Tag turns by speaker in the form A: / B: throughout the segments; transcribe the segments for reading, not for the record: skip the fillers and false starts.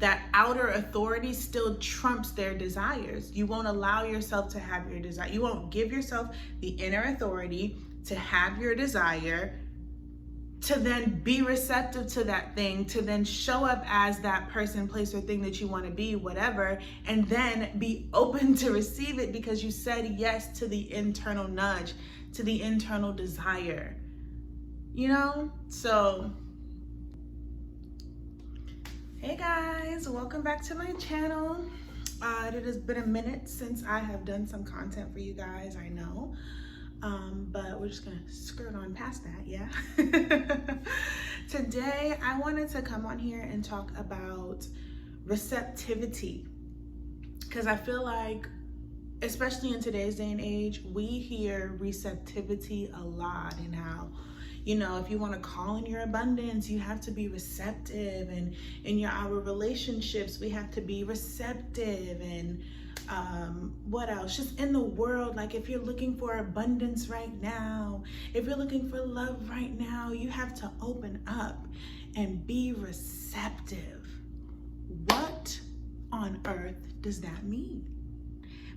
A: that outer authority still trumps their desires. You won't allow yourself to have your desire. You won't give yourself the inner authority to have your desire, to then be receptive to that thing, to then show up as that person, place, or thing that you want to be, whatever, and then be open to receive it because you said yes to the internal nudge, to the internal desire. You know? So, hey guys, welcome back to my channel. It has been a minute since I have done some content for you guys, I know. But we're just gonna skirt on past that, yeah? Today, I wanted to come on here and talk about receptivity. Because I feel like, especially in today's day and age, we hear receptivity a lot, and how, you know, if you want to call in your abundance, you have to be receptive, and in our relationships, we have to be receptive, and what else? Just in the world, like if you're looking for abundance right now, if you're looking for love right now, you have to open up and be receptive. What on earth does that mean?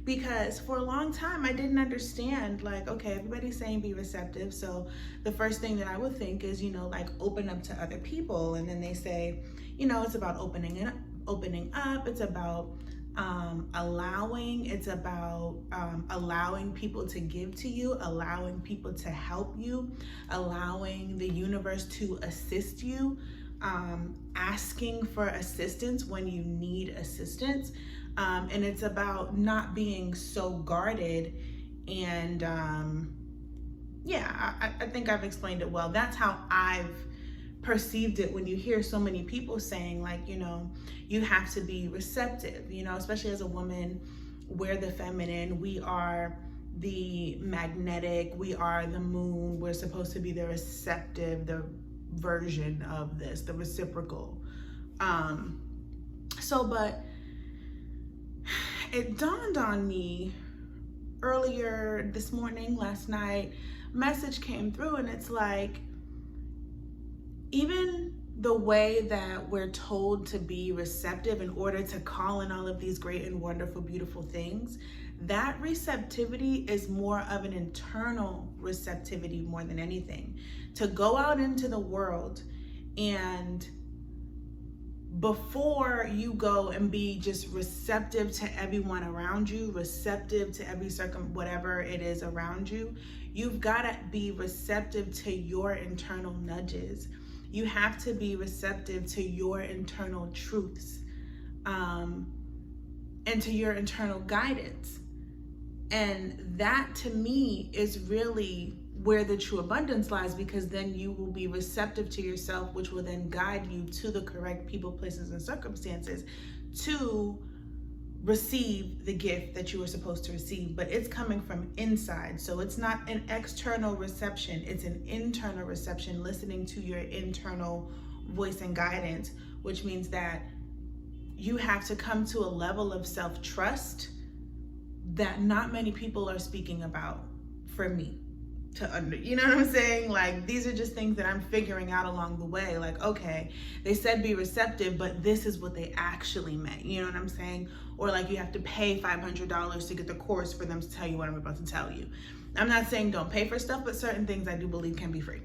A: Because for a long time, I didn't understand, like, okay, everybody's saying be receptive. So the first thing that I would think is, you know, like open up to other people. And then they say, you know, it's about opening up. It's about allowing. It's about allowing people to give to you, allowing people to help you, allowing the universe to assist you, asking for assistance when you need assistance. And it's about not being so guarded. And yeah, I think I've explained it well. That's how I've perceived it when you hear so many people saying, like, you know, you have to be receptive, you know, especially as a woman, we're the feminine, we are the magnetic, we are the moon, we're supposed to be the receptive, the version of this, the reciprocal. But it dawned on me earlier this morning, last night, message came through, and it's like, even the way that we're told to be receptive in order to call in all of these great and wonderful, beautiful things, that receptivity is more of an internal receptivity more than anything. To go out into the world, and before you go and be just receptive to everyone around you, receptive to every whatever it is around you, you've got to be receptive to your internal nudges. You have to be receptive to your internal truths, and to your internal guidance. And that, to me, is really where the true abundance lies, because then you will be receptive to yourself, which will then guide you to the correct people, places, and circumstances to receive the gift that you were supposed to receive. But it's coming from inside. So it's not an external reception, it's an internal reception, listening to your internal voice and guidance, which means that you have to come to a level of self-trust that not many people are speaking about for me to you know what I'm saying? Like, these are just things that I'm figuring out along the way. Like, okay, they said be receptive, but this is what they actually meant. You know what I'm saying? Or like, you have to pay $500 to get the course for them to tell you what I'm about to tell you. I'm not saying don't pay for stuff, but certain things I do believe can be free.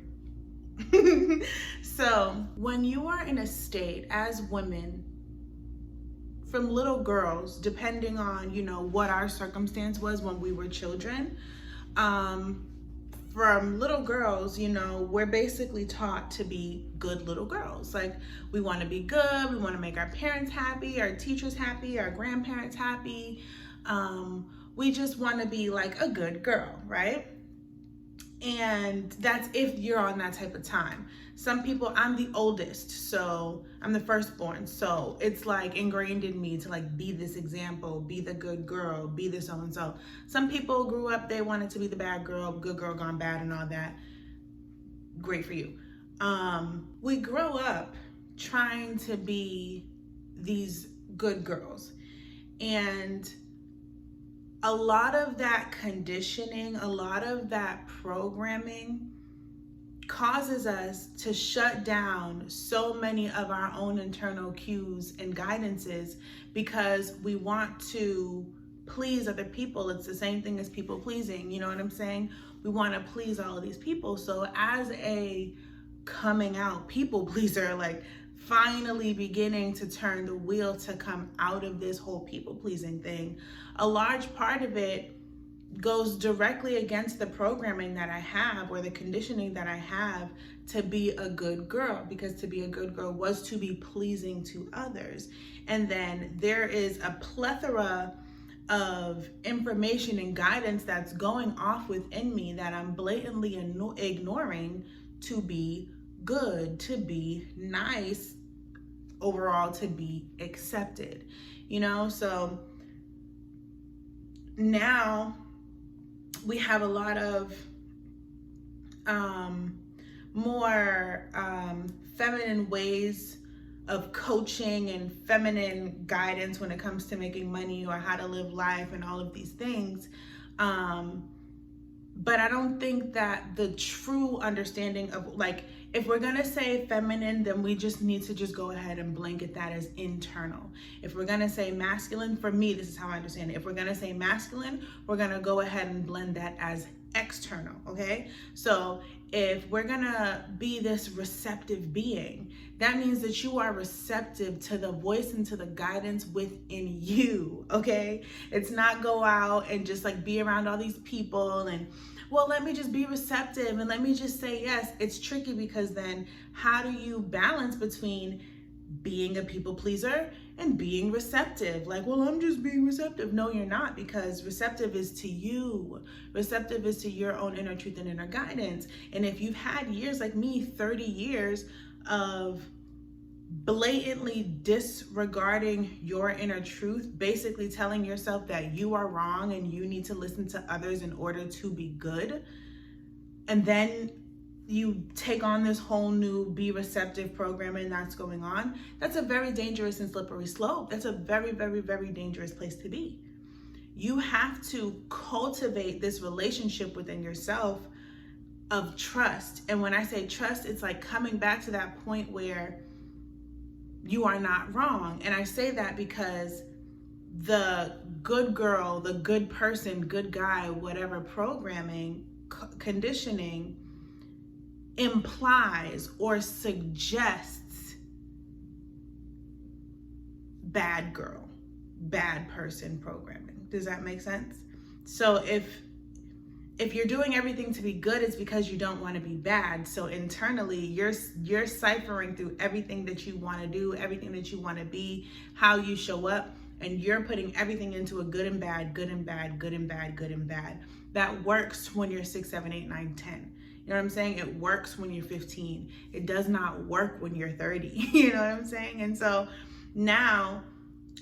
A: So when you are in a state as women, from little girls, depending on, you know, what our circumstance was when we were children, from little girls, you know, we're basically taught to be good little girls. Like, we want to be good, we want to make our parents happy, our teachers happy, our grandparents happy. We just want to be like a good girl, right? And that's if you're on that type of time. Some people, I'm the oldest, so I'm the firstborn, so it's like ingrained in me to like be this example, be the good girl, be the so-and-so. Some people grew up, they wanted to be the bad girl, good girl gone bad and all that. Great for you. We grow up trying to be these good girls, and a lot of that conditioning, a lot of that programming causes us to shut down so many of our own internal cues and guidances because we want to please other people. It's the same thing as people pleasing, you know what I'm saying? We want to please all of these people. So as a coming out people pleaser, like finally beginning to turn the wheel to come out of this whole people pleasing thing, a large part of it goes directly against the programming that I have or the conditioning that I have to be a good girl, because to be a good girl was to be pleasing to others. And then there is a plethora of information and guidance that's going off within me that I'm blatantly ignoring to be good, to be nice, overall to be accepted, you know? So now we have a lot of more feminine ways of coaching and feminine guidance when it comes to making money or how to live life and all of these things. But I don't think that the true understanding of, like, if we're gonna say feminine, then we just need to just go ahead and blanket that as internal. If we're gonna say masculine, for me, this is how I understand it. If we're gonna say masculine, we're gonna go ahead and blend that as external, okay? So if we're gonna be this receptive being, that means that you are receptive to the voice and to the guidance within you, okay? It's not go out and just like be around all these people and, well, let me just be receptive and let me just say yes. It's tricky because then how do you balance between being a people pleaser and being receptive? Like, well, I'm just being receptive. No, you're not, because receptive is to you. Receptive is to your own inner truth and inner guidance. And if you've had years like me, 30 years of blatantly disregarding your inner truth, basically telling yourself that you are wrong and you need to listen to others in order to be good, and then you take on this whole new be receptive programming that's going on, that's a very dangerous and slippery slope. That's a very, very, very dangerous place to be. You have to cultivate this relationship within yourself of trust. And when I say trust, it's like coming back to that point where you are not wrong. And I say that because the good girl, the good person, good guy, whatever programming, conditioning implies or suggests bad girl, bad person programming. Does that make sense? So if you're doing everything to be good, it's because you don't want to be bad. So internally, you're ciphering through everything that you want to do, everything that you want to be, how you show up, and you're putting everything into a good and bad, good and bad, good and bad, good and bad. That works when you're 6, 7, 8, 9, 10. You know what I'm saying? It works when you're 15. It does not work when you're 30. You know what I'm saying? And so now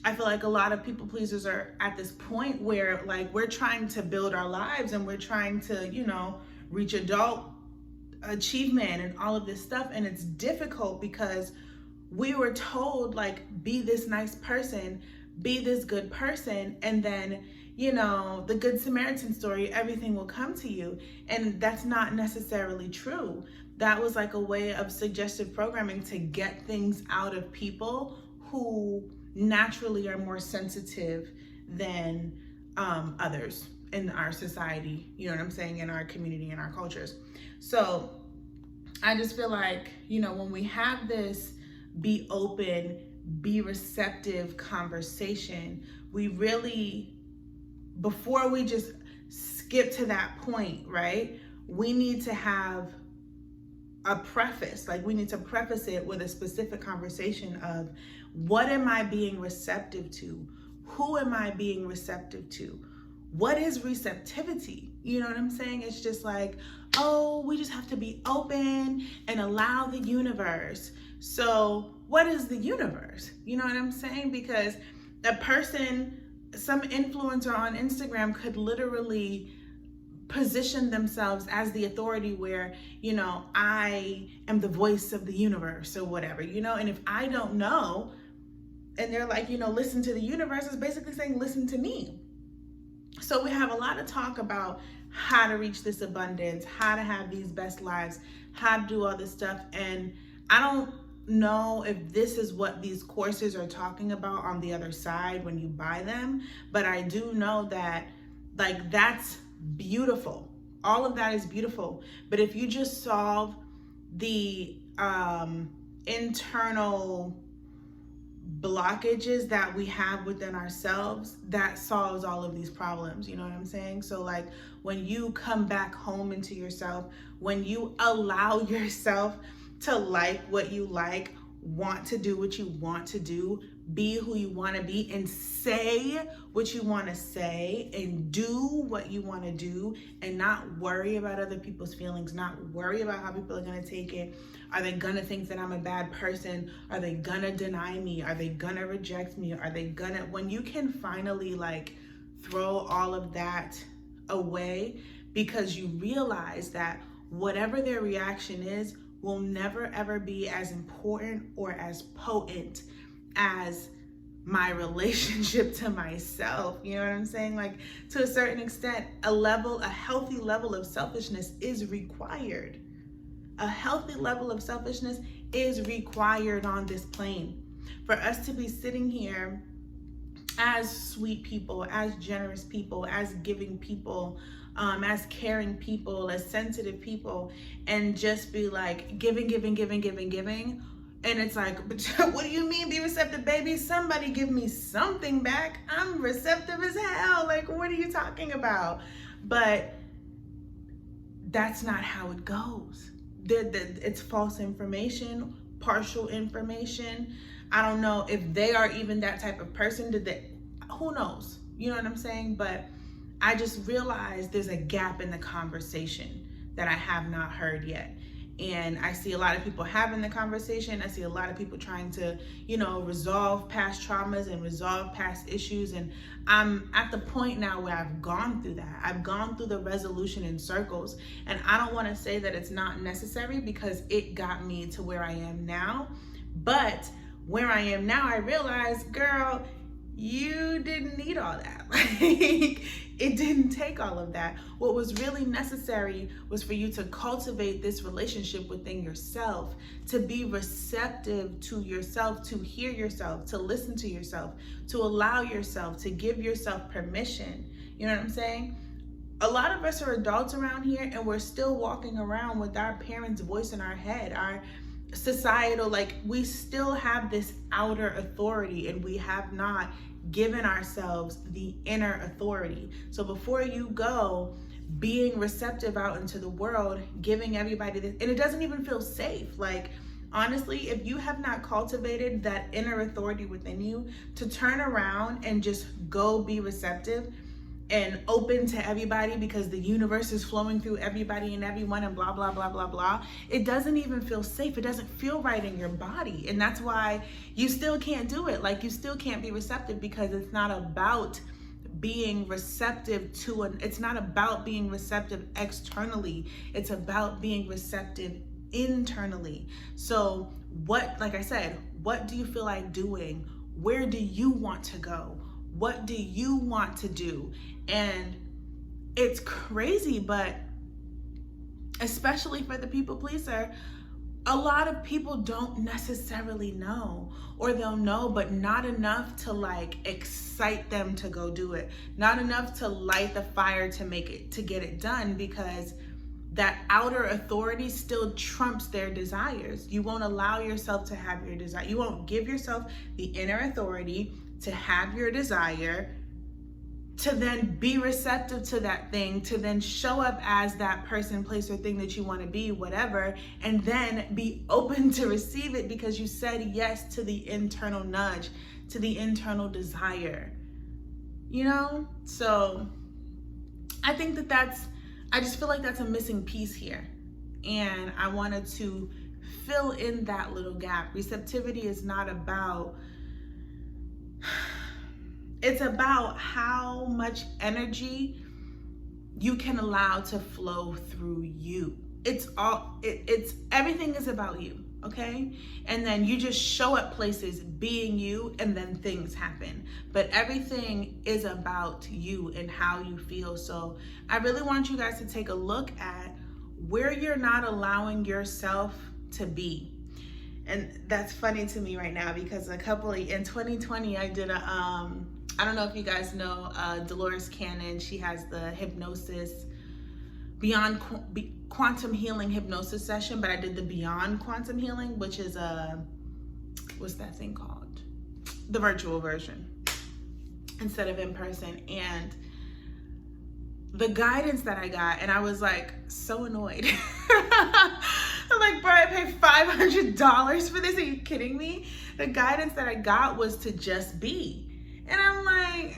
A: I feel like a lot of people pleasers are at this point where, like, we're trying to build our lives and we're trying to, you know, reach adult achievement and all of this stuff. And it's difficult because we were told, like, be this nice person, be this good person, and then, you know, the Good Samaritan story, everything will come to you. And that's not necessarily true. That was like a way of suggestive programming to get things out of people who naturally are more sensitive than others in our society, you know what I'm saying, in our community, in our cultures. So I just feel like, you know, when we have this be open, be receptive conversation, we really, before we just skip to that point, right, we need to have a preface. Like, we need to preface it with a specific conversation of, what am I being receptive to? Who am I being receptive to? What is receptivity? You know what I'm saying? It's just like, oh, we just have to be open and allow the universe. So what is the universe? You know what I'm saying? Because a person, some influencer on Instagram could literally position themselves as the authority where, you know, I am the voice of the universe or whatever, you know? And if I don't know, and they're like, you know, listen to the universe, is basically saying, listen to me. So we have a lot of talk about how to reach this abundance, how to have these best lives, how to do all this stuff. And I don't know if this is what these courses are talking about on the other side when you buy them, but I do know that like that's beautiful. All of that is beautiful. But if you just solve the internal blockages that we have within ourselves, that solves all of these problems. You know what I'm saying? So like when you come back home into yourself, when you allow yourself to like what you like, want to do what you want to do, be who you want to be, and say what you want to say, and do what you want to do, and not worry about other people's feelings, not worry about how people are going to take it. Are they going to think that I'm a bad person? Are they going to deny me? Are they going to reject me? Are they going to, when you can finally like throw all of that away, because you realize that whatever their reaction is will never ever be as important or as potent as my relationship to myself. You know what I'm saying? Like to a certain extent, a healthy level of selfishness is required. A healthy level of selfishness is required on this plane. For us to be sitting here as sweet people, as generous people, as giving people, as caring people, as sensitive people, and just be like giving. And it's like, what do you mean be receptive, baby? Somebody give me something back. I'm receptive as hell. Like, what are you talking about? But that's not how it goes. It's false information, partial information. I don't know if they are even that type of person. Who knows? You know what I'm saying? But I just realized there's a gap in the conversation that I have not heard yet. And I see a lot of people having the conversation. I see a lot of people trying to, resolve past traumas and resolve past issues. And I'm at the point now where I've gone through that. I've gone through the resolution in circles. And I don't want to say that it's not necessary, because it got me to where I am now. But where I am now, I realize, girl, you didn't need all that. Like, it didn't take all of that. What was really necessary was for you to cultivate this relationship within yourself, to be receptive to yourself, to hear yourself, to listen to yourself, to allow yourself, to give yourself permission. You know what I'm saying? A lot of us are adults around here, and we're still walking around with our parents' voice in our head, our societal, like we still have this outer authority, and we have not given ourselves the inner authority. So before you go being receptive out into the world, giving everybody this, and it doesn't even feel safe. Like, honestly, if you have not cultivated that inner authority within you to turn around and just go be receptive and open to everybody, because the universe is flowing through everybody and everyone and blah, blah, blah, blah, blah. It doesn't even feel safe. It doesn't feel right in your body. And that's why you still can't do it. Like, you still can't be receptive, because it's not about being receptive it's not about being receptive externally. It's about being receptive internally. So like I said, what do you feel like doing? Where do you want to go? What do you want to do? And it's crazy, but especially for the people pleaser, a lot of people don't necessarily know, or they'll know, but not enough to like excite them to go do it. Not enough to light the fire to get it done, because that outer authority still trumps their desires. You won't allow yourself to have your desire. You won't give yourself the inner authority to have your desire, to then be receptive to that thing, to then show up as that person, place, or thing that you want to be, whatever, and then be open to receive it because you said yes to the internal nudge, to the internal desire. So I think I just feel like that's a missing piece here. And I wanted to fill in that little gap. Receptivity is not about, it's about how much energy you can allow to flow through you. Everything is about you, okay? And then you just show up places being you, and then things happen. But everything is about you and how you feel. So I really want you guys to take a look at where you're not allowing yourself to be. And that's funny to me right now because in 2020, I did I don't know if you guys know Dolores Cannon. She has the hypnosis, Beyond Quantum Healing hypnosis session, but I did the Beyond Quantum Healing, which is what's that thing called? The virtual version instead of in person. And the guidance that I got, and I was like so annoyed. I'm like, bro, I paid $500 for this. Are you kidding me? The guidance that I got was to just be. And I'm like,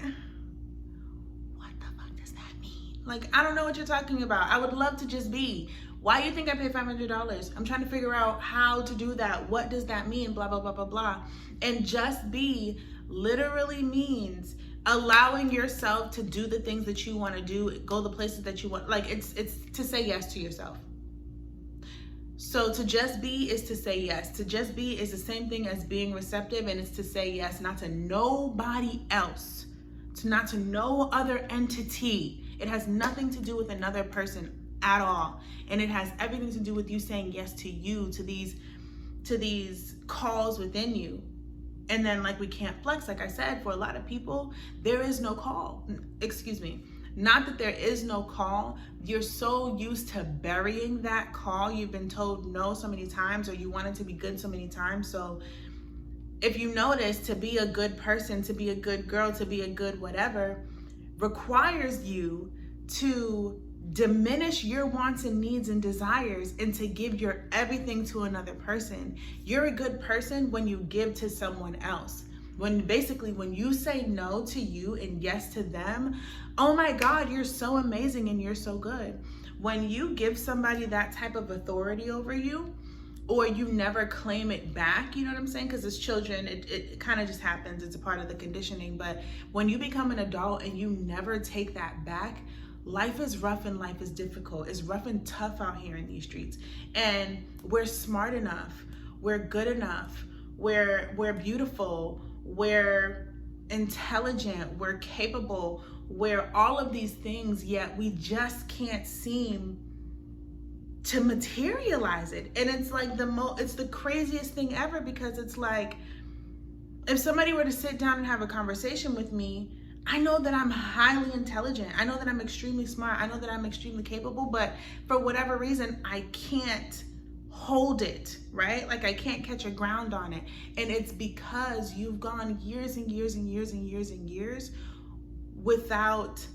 A: what the fuck does that mean? Like, I don't know what you're talking about. I would love to just be. Why do you think I paid $500? I'm trying to figure out how to do that. What does that mean? Blah, blah, blah, blah, blah. And just be literally means allowing yourself to do the things that you want to do, go the places that you want. Like, it's to say yes to yourself. So to just be is to say yes. To just be is the same thing as being receptive, and it's to say yes, not to nobody else, not to no other entity. It has nothing to do with another person at all. And it has everything to do with you saying yes to you, to these calls within you. And then, like, we can't flex. Like I said, for a lot of people, there is no call. Excuse me. Not that there is no call. You're so used to burying that call. You've been told no so many times, or you wanted to be good so many times. So if you notice, to be a good person, to be a good girl, to be a good whatever, requires you to diminish your wants and needs and desires and to give your everything to another person. You're a good person when you give to someone else. When you say no to you and yes to them, oh my God, you're so amazing and you're so good. When you give somebody that type of authority over you, or you never claim it back, you know what I'm saying? Because as children, it kind of just happens. It's a part of the conditioning. But when you become an adult and you never take that back, life is rough and life is difficult. It's rough and tough out here in these streets. And we're smart enough. We're good enough. We're beautiful. We're intelligent. We're capable. We're all of these things, yet we just can't seem to materialize it. And it's like it's the craziest thing ever, because it's like, if somebody were to sit down and have a conversation with me, I know that I'm highly intelligent. I know that I'm extremely smart. I know that I'm extremely capable, but for whatever reason, I can't hold it, right? Like, I can't catch a ground on it. And it's because you've gone years and years and years and years and years without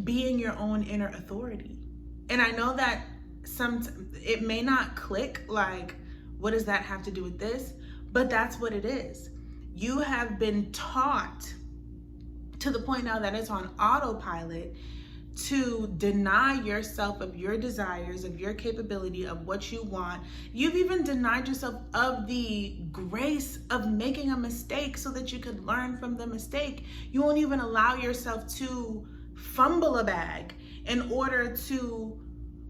A: being your own inner authority. And I know that it may not click, like, what does that have to do with this? But that's what it is. You have been taught to the point now that it's on autopilot to deny yourself of your desires, of your capability, of what you want. You've even denied yourself of the grace of making a mistake so that you could learn from the mistake. You won't even allow yourself to fumble a bag in order to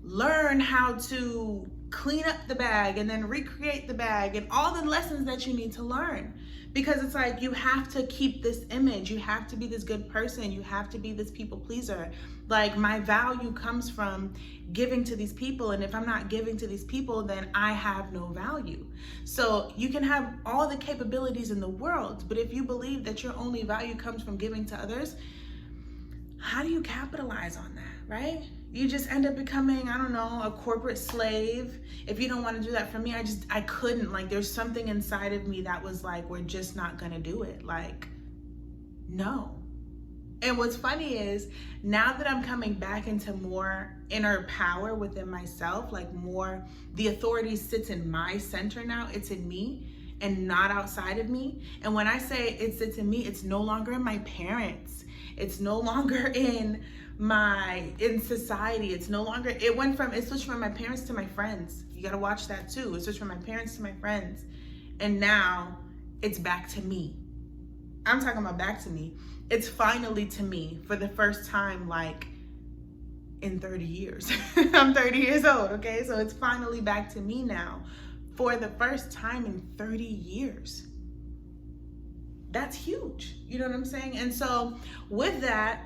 A: learn how to clean up the bag and then recreate the bag and all the lessons that you need to learn. Because it's like, you have to keep this image. You have to be this good person. You have to be this people pleaser. Like, my value comes from giving to these people. And if I'm not giving to these people, then I have no value. So you can have all the capabilities in the world, but if you believe that your only value comes from giving to others, how do you capitalize on that, right? You just end up becoming, I don't know, a corporate slave. If you don't want to do that for me, I couldn't. Like, there's something inside of me that was like, we're just not going to do it. Like, no. And what's funny is, now that I'm coming back into more inner power within myself, like more, the authority sits in my center now. It's in me and not outside of me. And when I say it sits in me, it's no longer in my parents. It's no longer in society. It's no longer, it switched from my parents to my friends. You got to watch that too. It switched from my parents to my friends. And now it's back to me. I'm talking about back to me. It's finally to me for the first time. Like, in 30 years. I'm 30 years old, okay? So it's finally back to me now for the first time in 30 years. That's huge. You know what I'm saying? And so with that,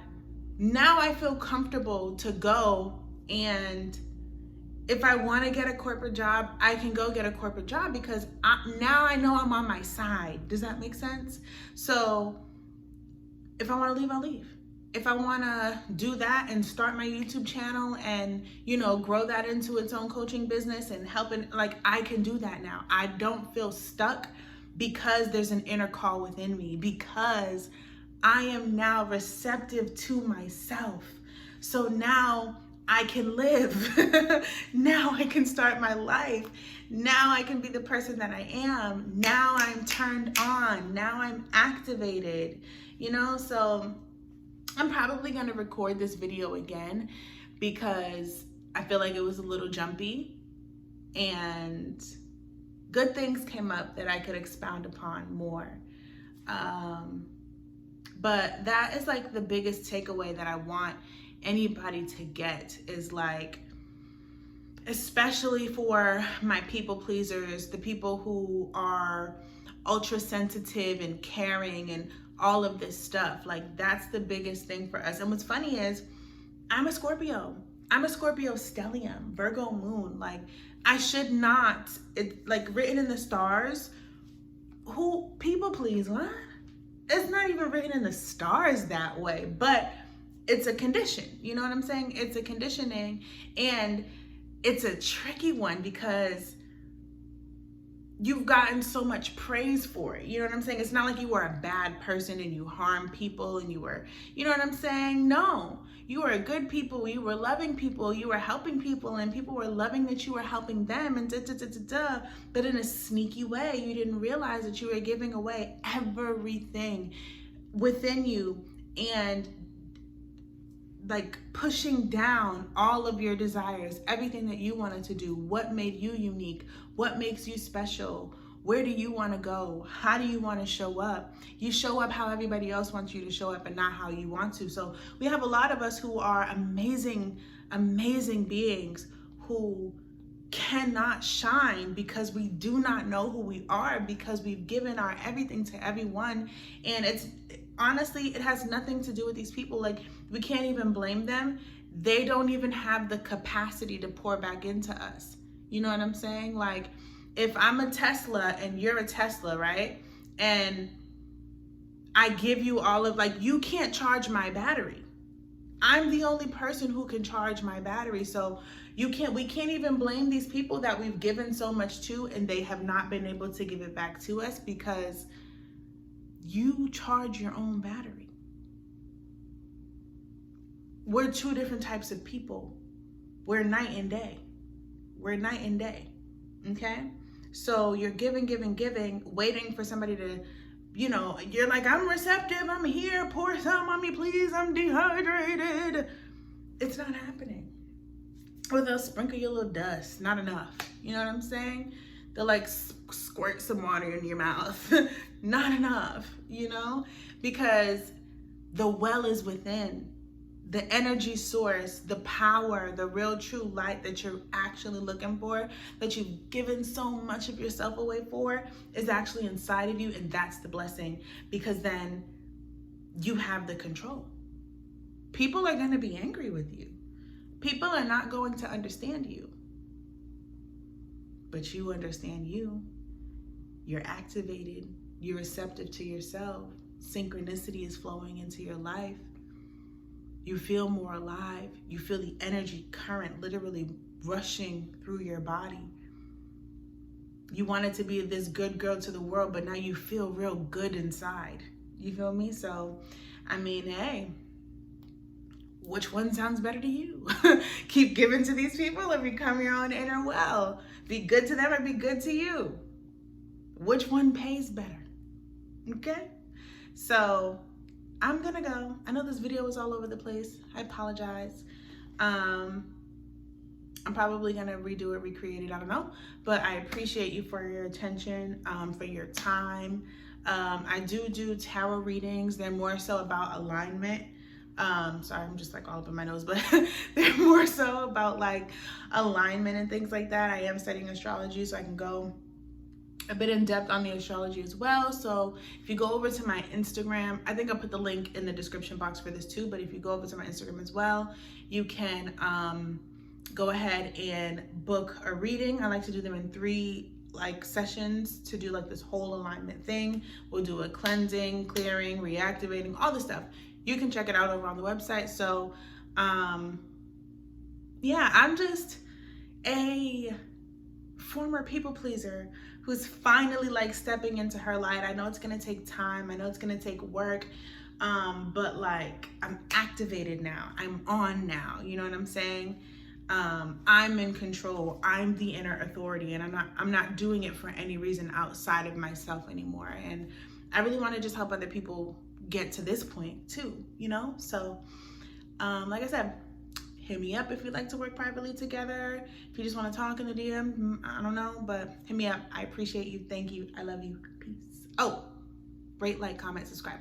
A: now I feel comfortable to go, and if I want to get a corporate job, I can go get a corporate job because now I know I'm on my side. Does that make sense? So if I want to leave, I'll leave. If I want to do that and start my YouTube channel and, you know, grow that into its own coaching business and helping, like, I can do that now. I don't feel stuck because there's an inner call within me, because I am now receptive to myself. So now I can live. Now I can start my life. Now I can be the person that I am. Now I'm turned on. Now I'm activated, you know? So I'm probably going to record this video again because I feel like it was a little jumpy and good things came up that I could expound upon more. But that is like the biggest takeaway that I want anybody to get, is like, especially for my people pleasers, the people who are ultra sensitive and caring and all of this stuff. Like, that's the biggest thing for us. And what's funny is I'm a Scorpio. I'm a Scorpio stellium, Virgo moon. Like, I should not, it like written in the stars, who people please, what? It's not even written in the stars that way, but it's a condition. You know what I'm saying? It's a conditioning, and it's a tricky one because you've gotten so much praise for it. You know what I'm saying? It's not like you were a bad person and you harmed people and you were, you know what I'm saying? No, you were a good people. You were loving people. You were helping people, and people were loving that you were helping them, and But in a sneaky way, you didn't realize that you were giving away everything within you and like pushing down all of your desires, everything that you wanted to do, what made you unique, what makes you special, where do you want to go, how do you want to show up. You show up how everybody else wants you to show up and not how you want to. So we have a lot of us who are amazing beings who cannot shine because we do not know who we are, because we've given our everything to everyone. And it's honestly, it has nothing to do with these people. Like, we can't even blame them. They don't even have the capacity to pour back into us. You know what I'm saying? Like, if I'm a Tesla and you're a Tesla, right? And I give you all of, like, you can't charge my battery. I'm the only person who can charge my battery. So we can't even blame these people that we've given so much to and they have not been able to give it back to us, because you charge your own battery. We're two different types of people. We're night and day. We're night and day, okay? So you're giving, waiting for somebody to, you know, you're like, I'm receptive, I'm here, pour some on me, please, I'm dehydrated. It's not happening. Or they'll sprinkle you a little dust, not enough. You know what I'm saying? They'll like squirt some water in your mouth. Not enough, you know? Because the well is within. The energy source, the power, the real true light that you're actually looking for, that you've given so much of yourself away for, is actually inside of you. And that's the blessing, because then you have the control. People are going to be angry with you. People are not going to understand you. But you understand you. You're activated. You're receptive to yourself. Synchronicity is flowing into your life. You feel more alive. You feel the energy current literally rushing through your body. You wanted to be this good girl to the world, but now you feel real good inside. You feel me? So, I mean, hey, which one sounds better to you? Keep giving to these people or become your own inner well? Be good to them or be good to you? Which one pays better? Okay? So I'm gonna go. I know this video was all over the place. I apologize. I'm probably gonna redo it, recreate it, I don't know. But I appreciate you for your attention, for your time. I do tarot readings. They're more so about alignment. Sorry, I'm just like all up in my nose, but they're more so about like alignment and things like that. I am studying astrology, so I can go a bit in depth on the astrology as well. So if you go over to my Instagram, I think I'll put the link in the description box for this too, but if you go over to my Instagram as well, you can go ahead and book a reading. I like to do them in 3 like sessions to do like this whole alignment thing. We'll do a cleansing, clearing, reactivating, all this stuff. You can check it out over on the website. So yeah, I'm just a former people pleaser who's finally like stepping into her light. I know it's gonna take time, I know it's gonna take work, but like I'm activated now, I'm on now, you know what I'm saying? I'm in control, I'm the inner authority, and I'm not doing it for any reason outside of myself anymore. And I really want to just help other people get to this point too, you know? So like I said, hit me up if you'd like to work privately together. If you just want to talk in the DM, I don't know, but hit me up. I appreciate you. Thank you. I love you. Peace. Oh, rate, like, comment, subscribe.